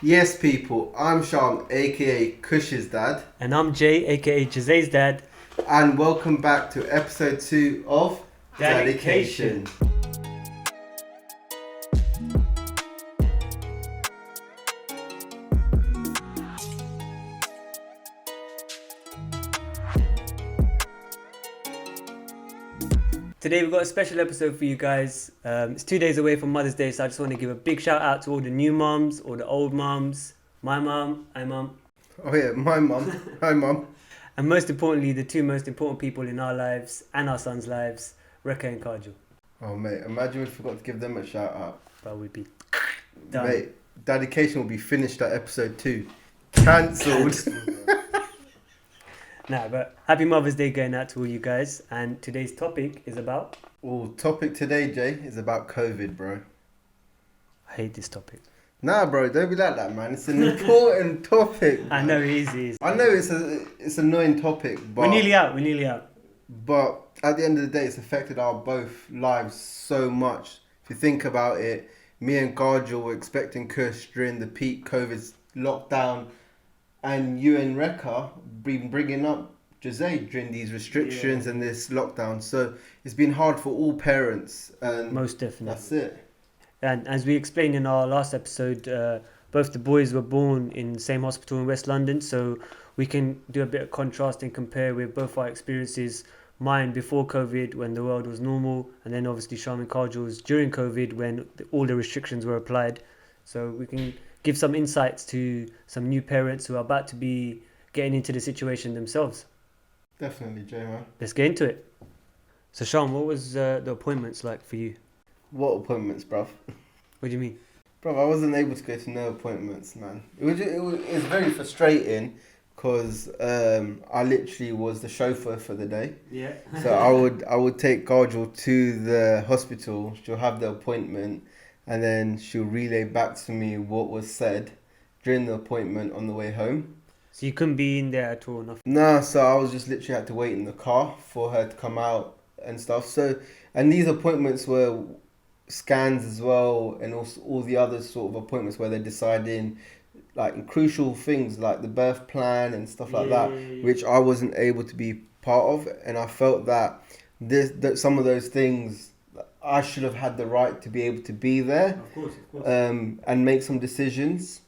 Yes, people, I'm Shyam, aka Kush's dad, And I'm Jay, aka Jazae's dad. and welcome back to episode 2 of DADDYcation. DADDYcation. Today we've got a special episode for you guys. It's 2 days away from Mother's Day, so I just want to give a big shout out to all the new mums, all the old mums, my mum, Oh yeah, my mum. Hi mum. and most importantly, the two most important people in our lives and our sons' lives, Rekha and Kajal. Oh mate, imagine we forgot to give them a shout out. But we'd be done. Mate, DADDYcation will be finished at episode 2. Cancelled. But happy Mother's Day going out to all you guys. And today's topic is about... Well, topic today, Jay, is about COVID, bro. I hate this topic. Nah, bro, don't be like that, man. It's an important topic. I know it is. I know it's an annoying topic, but We're nearly out. But at the end of the day, it's affected our both lives so much. If you think about it, me and Garjal were expecting Kush during the peak COVID lockdown, and you and Rekha been bringing up Jazae during these restrictions and this lockdown. So it's been hard for all parents, and Most definitely. that's it. And as we explained in our last episode, both the boys were born in the same hospital in West London, so we can do a bit of contrast and compare with both our experiences. Mine before COVID, when the world was normal, and then obviously Shyam and Kajal's during COVID, when all the restrictions were applied. So we can give some insights to some new parents who are about to be getting into the situation themselves. Definitely, Jay, man. Let's get into it. So Shyam, what was the appointments like for you? What appointments, bruv? What do you mean? Bruv, I wasn't able to go to no appointments, man. It was very frustrating because I literally was the chauffeur for the day. Yeah. So I would take Garjal to the hospital. She'll have the appointment, and then she'll relay back to me what was said during the appointment on the way home. So you couldn't be in there at all, nothing. Nah, so I was just literally had to wait in the car for her to come out and stuff. So, and these appointments were scans as well, and also all the other sort of appointments where they're deciding like crucial things like the birth plan and stuff like that, which I wasn't able to be part of. And I felt that some of those things I should have had the right to be able to be there, Of course. and make some decisions.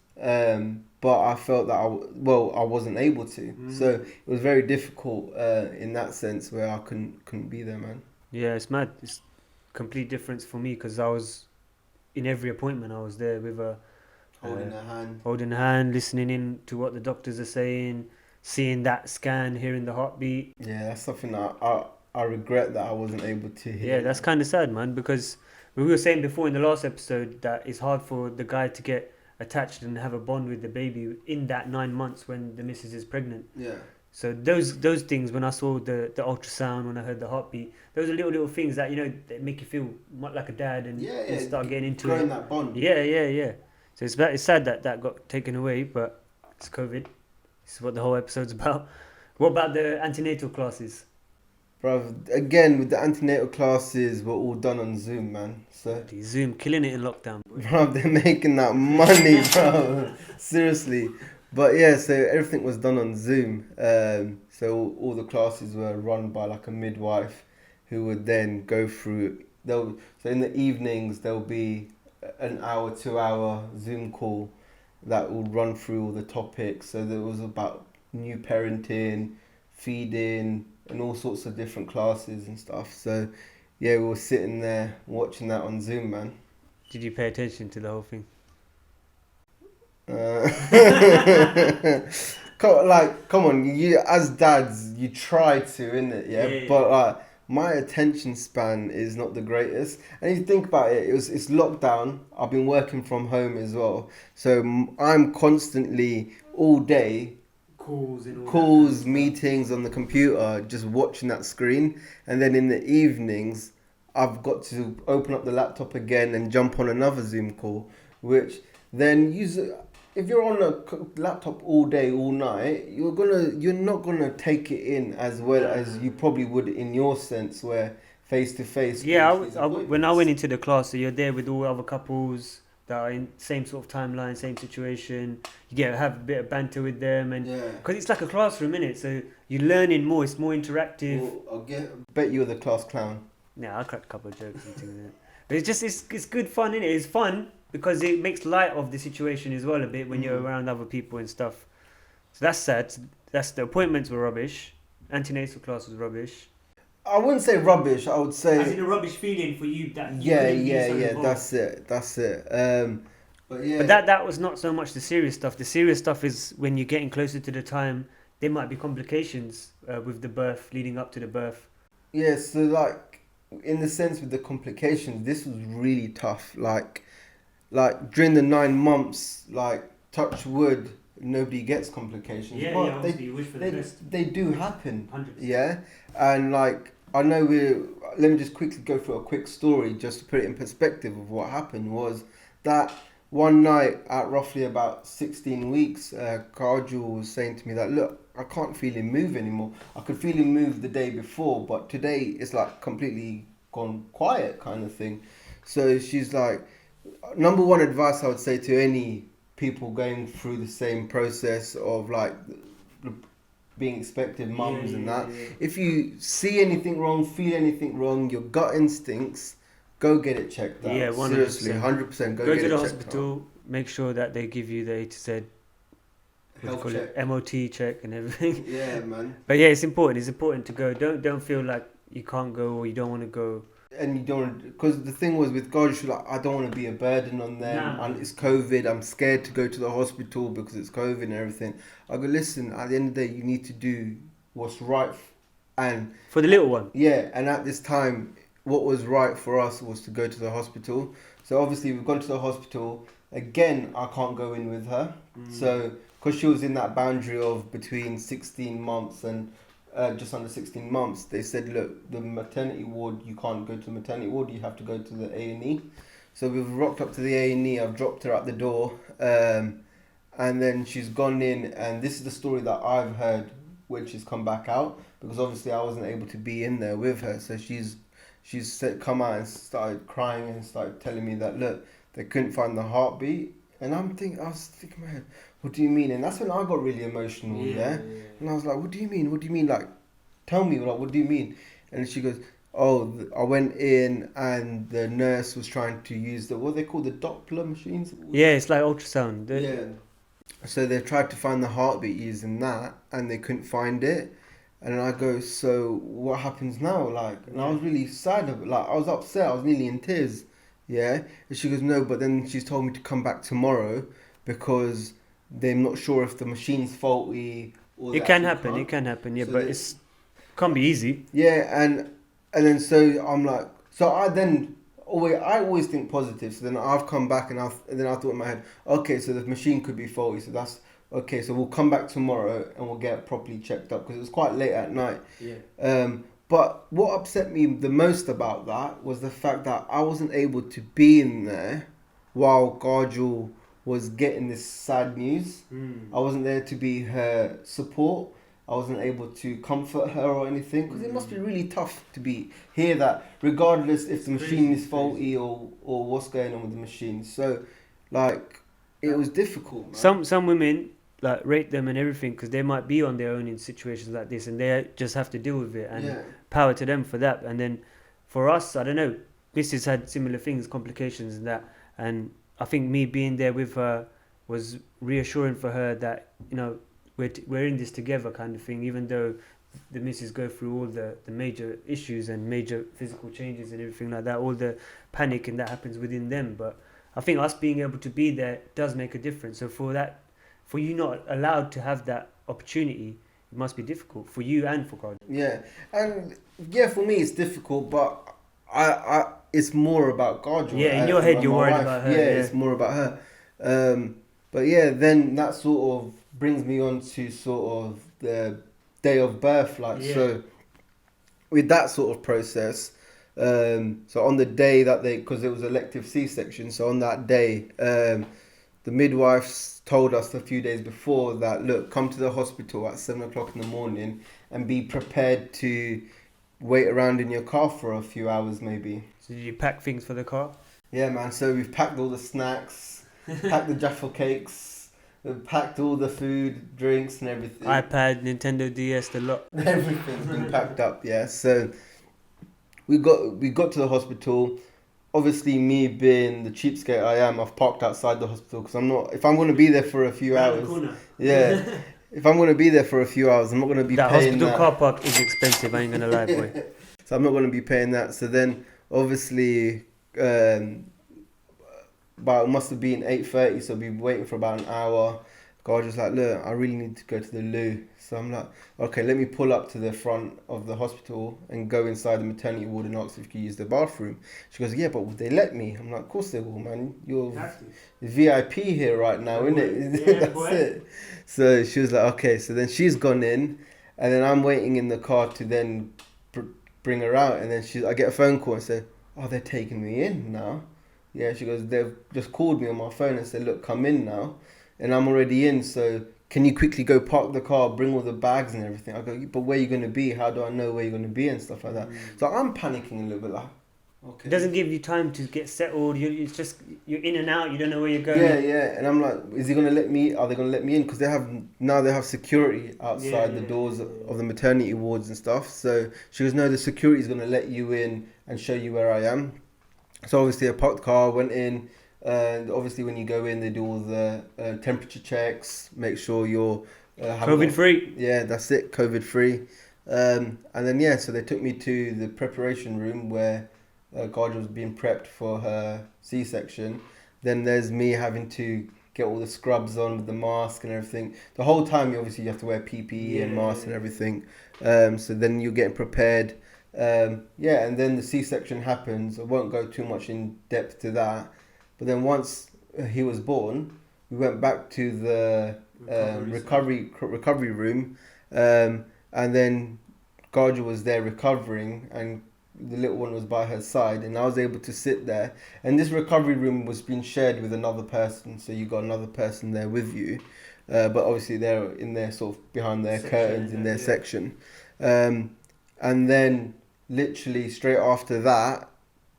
But I felt that I wasn't able to. So it was very difficult in that sense where I couldn't be there, man. Yeah, it's mad. It's complete difference for me because I was in every appointment. I was there with her, Holding her hand. holding her hand, listening in to what the doctors are saying, seeing that scan, hearing the heartbeat. Yeah, that's something that I regret that I wasn't able to hear. Yeah, that's kind of sad, man, because we were saying before in the last episode that it's hard for the guy to get attached and have a bond with the baby in that 9 months when the missus is pregnant. Yeah. So those things, when I saw the ultrasound, when I heard the heartbeat, those are little things that, that make you feel like a dad and you start getting into growing it. that bond. Yeah. So it's sad that got taken away, but it's COVID. This is what the whole episode's about. What about the antenatal classes? Bro, again, with the antenatal classes, were all done on Zoom, man. So, The Zoom killing it in lockdown. Boy. bro, they're making that money, bro. Seriously. But yeah, so everything was done on Zoom. So all the classes were run by like a midwife who would then go through. So in the evenings, there'll be an hour, 2 hour Zoom call that will run through all the topics. So there was about new parenting, feeding, and all sorts of different classes and stuff. So yeah, we were sitting there watching that on Zoom, man. Did you pay attention to the whole thing? Come on, you as dads, you try to, innit? Yeah. But my attention span is not the greatest. And if you think about it, it's lockdown. I've been working from home as well, so I'm constantly all day calls, meetings on the computer, just watching that screen. And then in the evenings, I've got to open up the laptop again and jump on another Zoom call, which then if you're on a laptop all day, all night, you're not gonna take it in as well as you probably would in your sense, where face to face. Yeah, when I went into the class, so you're there with all other couples. that are in same sort of timeline, same situation. You have a bit of banter with them, and because it's like a classroom, innit? So you're learning more. It's more interactive. Well, bet you're the class clown. Yeah, I cracked a couple of jokes and things like that. But it's good fun, innit? It's fun because it makes light of the situation as well a bit when you're around other people and stuff. So that's sad. That's the appointments were rubbish. Antenatal class was rubbish. I wouldn't say rubbish. I would say. As in a rubbish feeling for you that. Yeah. That's it. But yeah. But that was not so much the serious stuff. The serious stuff is when you're getting closer to the time, there might be complications with the birth, leading up to the birth. Yeah. So like, in the sense with the complications, this was really tough. Like during the 9 months, like touch wood, nobody gets complications. Yeah, but obviously you wish for the best. They do happen. 100%. Yeah, and like I know let me just quickly go through a quick story just to put it in perspective of what happened. Was that one night at roughly about 16 weeks, Kajul was saying to me that, look, I can't feel him move anymore. I could feel him move the day before, but today it's like completely gone quiet kind of thing. So she's like, number one advice I would say to any people going through the same process of like being expected mums and that. If you see anything wrong, feel anything wrong, your gut instincts, go get it checked out. Yeah, 100%. Seriously, 100%. Go get to it the checked hospital. out. Make sure that they give you the A to Z Health check. MOT check and everything. Yeah, man. But yeah, it's important. It's important to go. Don't feel like you can't go or you don't want to go. And you don't, because the thing was with God, she's like, I don't want to be a burden on them. Nah. And it's COVID. I'm scared to go to the hospital because it's COVID and everything. I go, listen. At the end of the day, you need to do what's right, and For the little one. yeah. And at this time, what was right for us was to go to the hospital. So obviously, we've gone to the hospital again. I can't go in with her. So because she was in that boundary of between 16 months and just under 16 months, they said, look, the maternity ward, you can't go to the maternity ward, you have to go to the A&E. So we've rocked up to the A&E, I've dropped her at the door, and then she's gone in, and this is the story that I've heard when she's come back out, because obviously I wasn't able to be in there with her. So she's come out and started crying and started telling me that, look, they couldn't find the heartbeat. And I was thinking in my head, what do you mean? And that's when I got really emotional, yeah? And I was like, what do you mean? What do you mean? Like, tell me, like, what do you mean? And she goes, oh, I went in and the nurse was trying to use what they call the Doppler machines? Yeah, it's like ultrasound. Yeah. So they tried to find the heartbeat using that and they couldn't find it. And I go, so what happens now? Like, and I was really sad. Like, I was upset. I was nearly in tears. Yeah. And she goes, no, but then she's told me to come back tomorrow because they're not sure if the machine's faulty. Or It can happen, yeah, so but it's can't be easy. Yeah, and then so I'm like, I always think positive. So then I've come back and then I thought in my head, okay, so the machine could be faulty. So that's okay. So we'll come back tomorrow and we'll get it properly checked up because it was quite late at night. Yeah. But what upset me the most about that was the fact that I wasn't able to be in there while Garjul was getting this sad news. I wasn't there to be her support. I wasn't able to comfort her or anything because it must be really tough to hear that regardless if the machine is faulty or what's going on with the machine. So like it was difficult, man. Some women like rate them and everything because they might be on their own in situations like this and they just have to deal with it, and power to them for that. And then for us, I don't know, Mrs. had similar things, complications and that, and I think me being there with her was reassuring for her that, you know, we're in this together kind of thing, even though the missus go through all the major issues and major physical changes and everything like that, all the panic and that happens within them. But I think us being able to be there does make a difference. So for you not allowed to have that opportunity, it must be difficult for you and for God. Yeah, and for me it's difficult, but I it's more about God. Yeah, in your head you're worried about her. Yeah, it's more about her. But yeah, then that sort of brings me on to sort of the day of birth, so with that sort of process. So on the day that because it was elective C-section, so on that day, the midwives told us a few days before that, look, come to the hospital at 7:00 in the morning and be prepared to wait around in your car for a few hours maybe. So did you pack things for the car? Yeah, man. So we've packed all the snacks, packed the Jaffa cakes, we've packed all the food, drinks, and everything. iPad, Nintendo DS, the lot. Everything's been packed up. Yeah. So we got to the hospital. Obviously, me being the cheapskate I am, I've parked outside the hospital because I'm not. If I'm going to be there for a few hours, yeah. If I'm going to be there for a few hours, I'm not going to be That paying hospital that. car park is expensive. I ain't gonna lie, boy. So I'm not going to be paying that. So then, obviously, but it must have been 8:30. So I've been waiting for about an hour. God was like, look, I really need to go to the loo. So I'm like, okay, let me pull up to the front of the hospital and go inside the maternity ward and ask if you can use the bathroom. She goes, yeah, but would they let me? I'm like, of course they will, man. You're VIP here right now, isn't it? Yeah, That's boy. it. So she was like, okay. So then she's gone in, and then I'm waiting in the car to then bring her out. And then I get a phone call and say, oh, they're taking me in now. Yeah, she goes, they've just called me on my phone and said, look, come in now. And I'm already in, so can you quickly go park the car, bring all the bags and everything? I go, but where are you going to be? How do I know where you're going to be and stuff like that? So I'm panicking a little bit like, okay. It doesn't give you time to get settled. You're in and out. You don't know where you're going. Yeah. And I'm like, is he going to let me? Are they going to let me in? Because they have security outside the doors of the maternity wards and stuff. So she goes, no, the security is going to let you in and show you where I am. So obviously I parked the car, went in. And obviously, when you go in, they do all the temperature checks, make sure you're COVID free. Yeah, that's it, COVID free. And then so they took me to the preparation room where Garja was being prepped for her C-section. Then there's me having to get all the scrubs on with the mask and everything. The whole time, you have to wear PPE and mask and everything. So then you're getting prepared. And then the C-section happens. I won't go too much in depth to that. But then once he was born, we went back to the recovery room, and then Garja was there recovering, and the little one was by her side, and I was able to sit there. And this recovery room was being shared with another person, so you got another person there with you, but obviously they're in their sort of behind their curtains in their section, and then literally straight after that.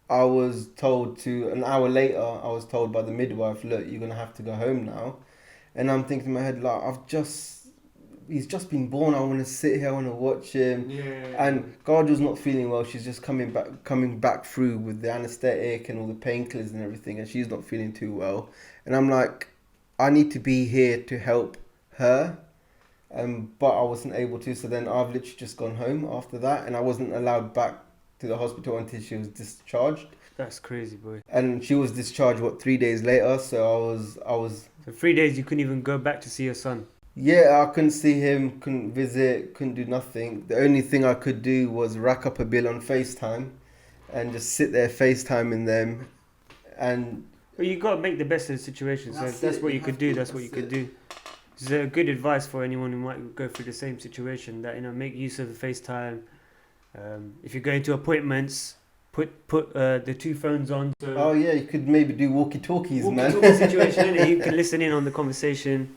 I was told an hour later, I was told by the midwife, look, you're going to have to go home now. And I'm thinking in my head, like, he's just been born. I want to sit here, I want to watch him. Yeah. And Garja's not feeling well. She's just coming back through with the anesthetic and all the painkillers and everything. And she's not feeling too well. And I'm like, I need to be here to help her. But I wasn't able to. So then I've literally just gone home after that. And I wasn't allowed back to the hospital until she was discharged. That's crazy, boy. And she was discharged 3 days later, so I was So 3 days you couldn't even go back to see your son. Yeah, I couldn't see him, couldn't visit, couldn't do nothing. The only thing I could do was rack up a bill on FaceTime and just sit there FaceTiming them. And well, you got to make the best of the situation. So that's what you could do. That's what you could do. It's a good advice for anyone who might go through the same situation. That make use of the FaceTime. If you're going to appointments, put the two phones on. So you could maybe do walkie-talkies, man. Walkie-talkie situation, and you can listen in on the conversation.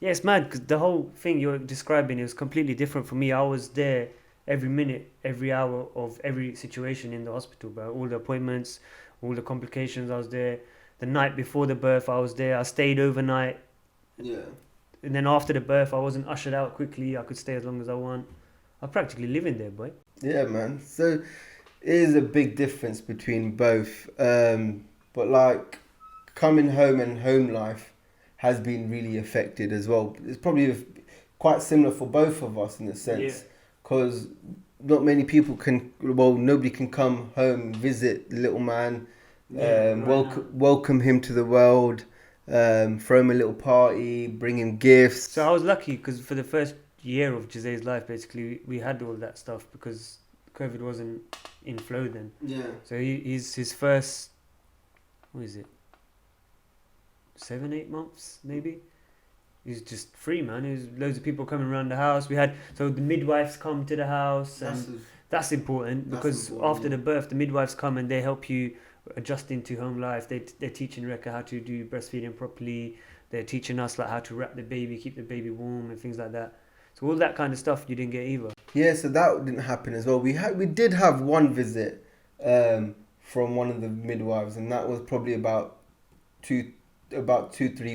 It's mad because the whole thing you're describing is completely different for me. I was there every minute, every hour of every situation in the hospital, bro. All the appointments, all the complications, I was there. The night before the birth, I was there. I stayed overnight. Yeah. And then after the birth, I wasn't ushered out quickly. I could stay as long as I want. I practically live in there, boy. Yeah, man. So it is a big difference between both. But like coming home and home life has been really affected as well. It's probably quite similar for both of us in a sense, because not many people nobody can come home, visit the little man, welcome him to the world, throw him a little party, bring him gifts. So I was lucky because for the first year of Jazae's life, basically, we had all that stuff because COVID wasn't in flow then. Yeah. So he's his first, 7-8 months maybe. He's just free, man. There's loads of people coming around the house. So the midwives come to the house, and that's important because after the birth, the midwives come and they help you adjust into home life. They're teaching Rekha how to do breastfeeding properly. They're teaching us like how to wrap the baby, keep the baby warm, and things like that. So all that kind of stuff you didn't get either. Yeah, so that didn't happen as well. We did have one visit from one of the midwives, and that was probably about 3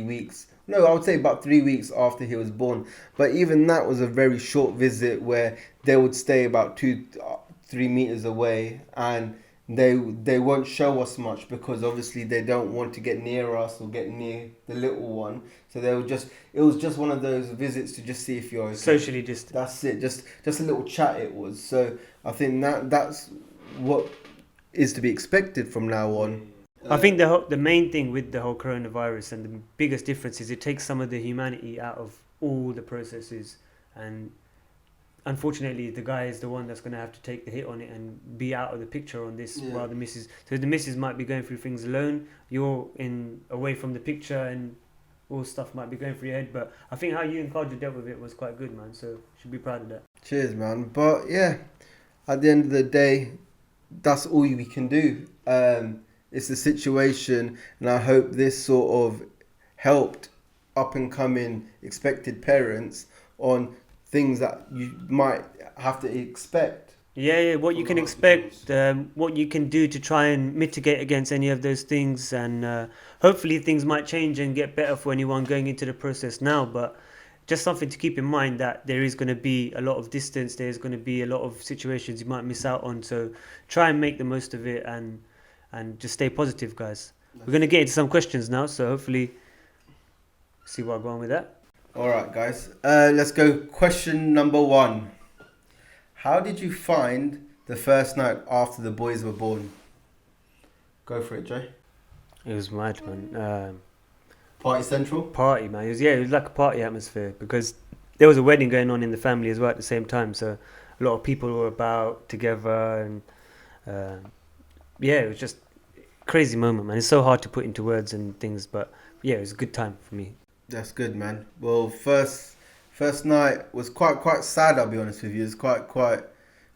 weeks. No, I would say about 3 weeks after he was born. But even that was a very short visit where they would stay about 2-3 meters away, and they won't show us much because obviously they don't want to get near us or get near the little one. So it was just one of those visits to just see if you're okay. Socially distant. That's it. Just a little chat it was. So I think that's what is to be expected from now on. I think the main thing with the whole coronavirus and the biggest difference is it takes some of the humanity out of all the processes, and unfortunately the guy is the one that's going to have to take the hit on it and be out of the picture on this while the missus might be going through things alone, you're away from the picture, and all stuff might be going through your head. But I think how you and Kaja dealt with it was quite good, man, so should be proud of that. Cheers, man. But yeah, at the end of the day, that's all we can do. It's the situation, and I hope this sort of helped up and coming expected parents on things that you might have to expect. Yeah, what you can expect, what you can do to try and mitigate against any of those things, and hopefully things might change and get better for anyone going into the process now. But just something to keep in mind, that there is going to be a lot of distance, there's going to be a lot of situations you might miss out on, so try and make the most of it, and just stay positive, guys. We're going to get into some questions now, so hopefully see where I'm going with that. Alright, guys, let's go. Question number 1. How did you find the first night after the boys were born? Go for it, Jay. It was mad, man. Party central? Party, man. It was like a party atmosphere, because there was a wedding going on in the family as well at the same time, so a lot of people were about together, and it was just a crazy moment, man. It's so hard to put into words and things, but yeah, it was a good time for me. That's good, man. Well, first night was quite sad, I'll be honest with you. It was quite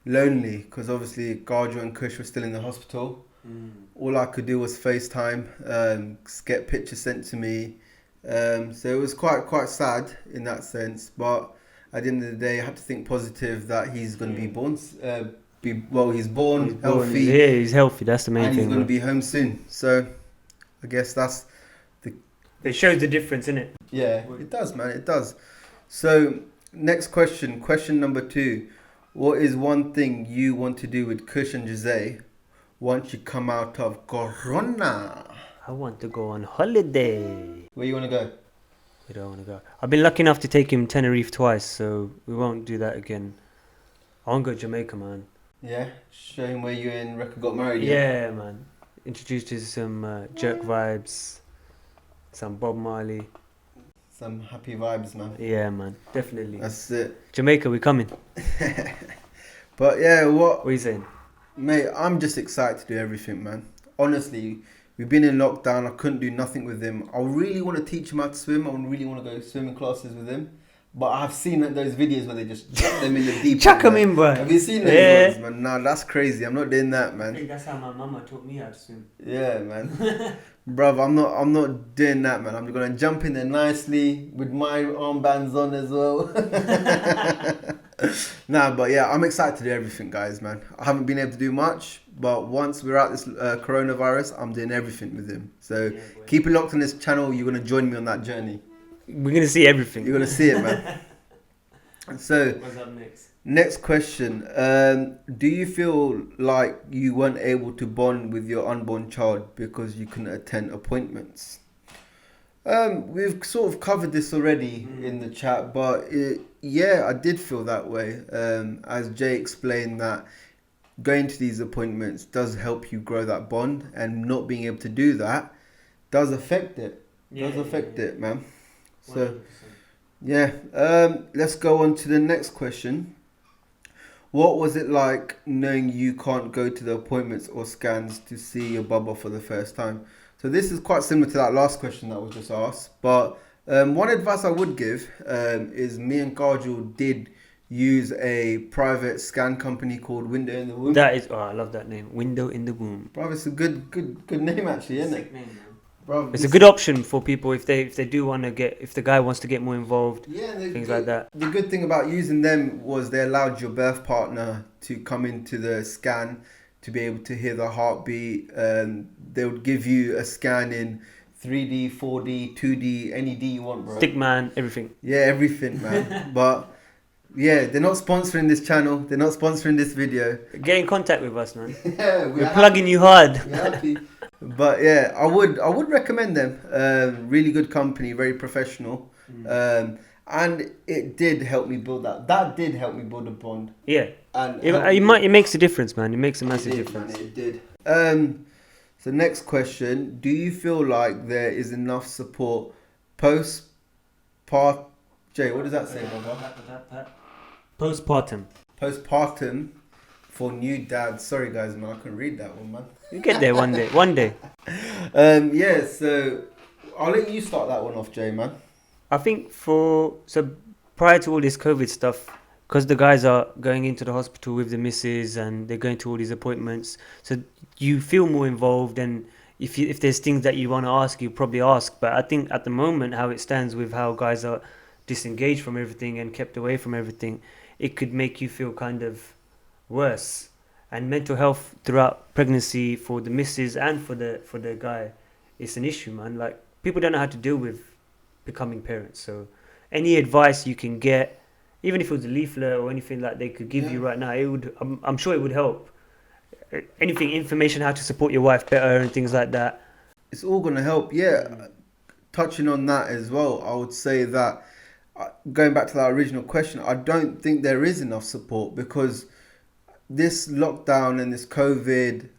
lonely, because obviously Garja and Kush were still in the hospital. All I could do was FaceTime, get pictures sent to me. So it was quite sad in that sense. But at the end of the day, I have to think positive that he's going to be born. He's born healthy. Yeah, he's healthy. That's the main thing. And he's going to be home soon. So I guess that's it shows the difference, innit? Yeah, it does, man. It does. So next question number 2. What is one thing you want to do with Kush and Jazae once you come out of Corona? I want to go on holiday. Where you want to go? Where do I want to go? I've been lucky enough to take him Tenerife twice, so we won't do that again. I want to go to Jamaica, man. Yeah? Show him where you and Rekha got married. Yeah, man. Introduced to some jerk vibes, some Bob Marley. Some happy vibes, man. Yeah, man. Definitely. That's it. Jamaica, we coming. But yeah, what are you saying? Mate, I'm just excited to do everything, man. Honestly, we've been in lockdown. I couldn't do nothing with him. I really want to teach him how to swim. I really want to go swimming classes with him. But I've seen those videos where they just chuck them in the deep end. Chuck them in, bro. Have you seen those ones, man? Nah, that's crazy. I'm not doing that, man. I think that's how my mama taught me how to swim. Yeah, man. Bruv, I'm not doing that, man. I'm gonna jump in there nicely with my armbands on as well. Nah, but yeah, I'm excited to do everything, guys, man. I haven't been able to do much, but once we're out this coronavirus, I'm doing everything with him. So keep it locked on this channel. You're gonna join me on that journey. We're gonna see everything. You're gonna see it, man. So what's up next? Next question. Do you feel like you weren't able to bond with your unborn child because you couldn't attend appointments? We've sort of covered this already in the chat, but I did feel that way. As Jay explained, that going to these appointments does help you grow that bond, and not being able to do that does affect it. It, man. So, 100%. Let's go on to the next question. What was it like knowing you can't go to the appointments or scans to see your bubba for the first time? So this is quite similar to that last question that was just asked. But one advice I would give is me and Kajal did use a private scan company called Window in the Womb. That is, I love that name, Window in the Womb. Bro, it's a good name actually, isn't it? Name, Bro, it's a good option for people if they do want to if the guy wants to get more involved. Yeah, things like that. The good thing about using them was they allowed your birth partner to come into the scan to be able to hear the heartbeat. They would give you a scan in 3D, 4D, 2D, any D you want, bro. Stickman, everything. Yeah, everything, man. But yeah, they're not sponsoring this channel. They're not sponsoring this video. Get in contact with us, man. Yeah, we're plugging you hard. We're happy. But yeah, I would recommend them. Really good company, very professional. And it did help me build that. That did help me build a bond. Yeah. And it makes a difference, man. It makes a massive difference. Man, it did. So next question: do you feel like there is enough support post-part? Jay, what does that say, brother? Postpartum for new dads. Sorry, guys, man, I couldn't read that one, man. You get there one day. One day. Yeah. So I'll let you start that one off, Jay, man. I think prior to all this COVID stuff, because the guys are going into the hospital with the missus and they're going to all these appointments, so you feel more involved, and if there's things that you want to ask, you probably ask. But I think at the moment, how it stands with how guys are disengaged from everything and kept away from everything, it could make you feel kind of worse. And mental health throughout pregnancy for the missus and for the guy, it's an issue, man. Like, people don't know how to deal with becoming parents. So any advice you can get, even if it was a leaflet or anything like they could give you right now, it would. I'm sure it would help. Anything, information how to support your wife better and things like that. It's all gonna help. Yeah. Touching on that as well, I would say that going back to that original question, I don't think there is enough support, because this lockdown and this COVID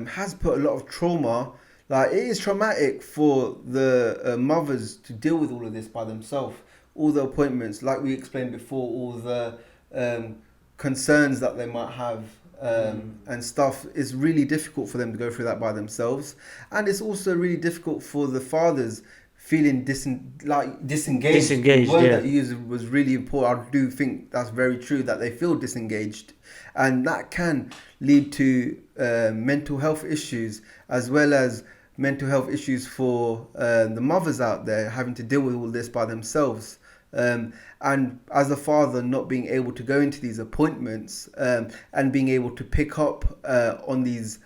has put a lot of trauma. Like, it is traumatic for the mothers to deal with all of this by themselves. All the appointments, like we explained before, all the concerns that they might have and stuff. It's really difficult for them to go through that by themselves. And it's also really difficult for the fathers feeling disengaged. The word that you used was really important. I do think that's very true, that they feel disengaged. And that can lead to mental health issues, as well as mental health issues for the mothers out there having to deal with all this by themselves. And as a father, not being able to go into these appointments and being able to pick up on these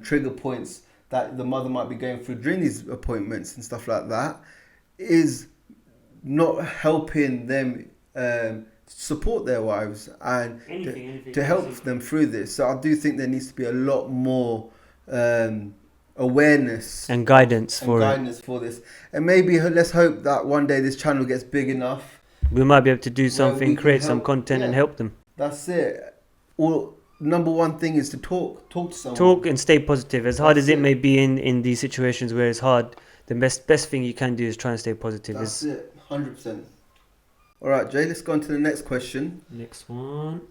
trigger points that the mother might be going through during these appointments and stuff like that, is not helping them support their wives and to help them through this. So I do think there needs to be a lot more awareness and guidance for this. And maybe let's hope that one day this channel gets big enough, we might be able to do something, create some content and help them. That's it. Number one thing is to talk to someone. Talk and stay positive. As hard as it may be in these situations where it's hard, the best thing you can do is try and stay positive. That's it, 100%. All right, Jay, let's go on to the next question. Next one.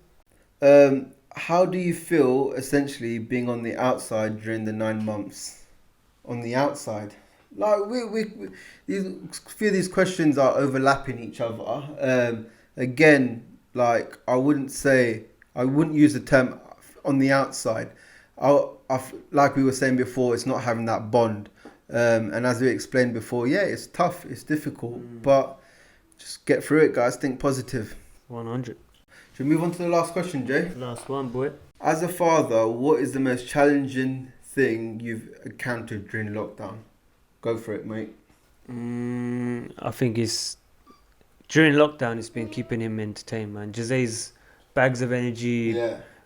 How do you feel essentially being on the outside during the 9 months? On the outside, like a few of these questions are overlapping each other. Again, like I wouldn't use the term on the outside. Like we were saying before, it's not having that bond. And as we explained before, yeah, it's tough, it's difficult, but just get through it, guys. Think positive. 100. Should we move on to the last question, Jay? Last one, boy. As a father, what is the most challenging thing you've encountered during lockdown? Go for it, mate. I think it's during lockdown, it's been keeping him entertained, man. Jazae's bags of energy,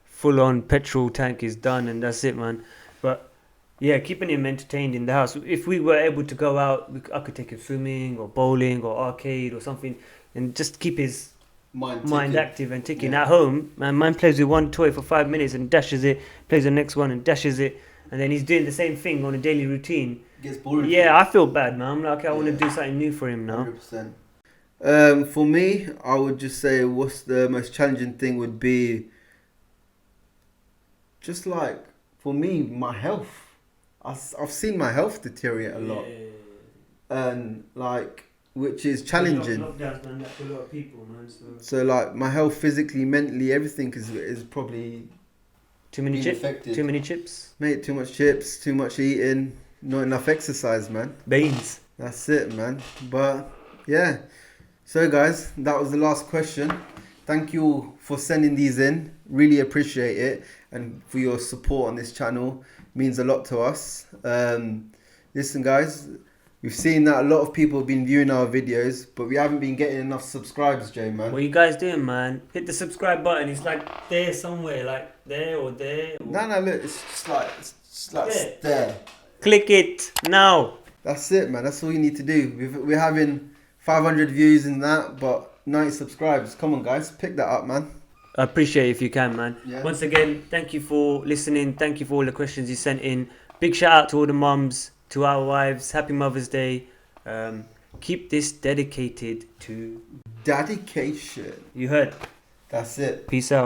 full on petrol tank is done, and that's it, man. But yeah, keeping him entertained in the house. If we were able to go out, I could take him swimming or bowling or arcade or something, and just keep his mind active and ticking. At home, man plays with one toy for 5 minutes and dashes it, plays the next one and dashes it, and then he's doing the same thing on a daily routine. Gets boring. Yeah, I feel bad, man. I'm like, I want to do something new for him now. 100%. For me, I would just say what's the most challenging thing would be just like, for me, my health. I've seen my health deteriorate a lot. And like, which is challenging. Lockdowns, man, that's a lot of people, man. So like my health physically, mentally, everything is probably too many chips, mate. Too much chips, too much eating, not enough exercise, man. Beans. That's it, man. But yeah. So guys, that was the last question. Thank you all for sending these in. Really appreciate it, and for your support on this channel. Means a lot to us. Listen, guys, we've seen that a lot of people have been viewing our videos, but we haven't been getting enough subscribers, Jay, man. What you guys doing, man? Hit the subscribe button. It's like there somewhere, like there or there. No, look, it's just like there. Click it now. That's it, man. That's all you need to do. We're having 500 views in that, but 90 subscribers. Come on, guys, pick that up, man. I appreciate it if you can, man. Yeah. Once again, thank you for listening. Thank you for all the questions you sent in. Big shout out to all the mums, to our wives. Happy Mother's Day. Keep this dedicated to DADDYcation. You heard. That's it. Peace out.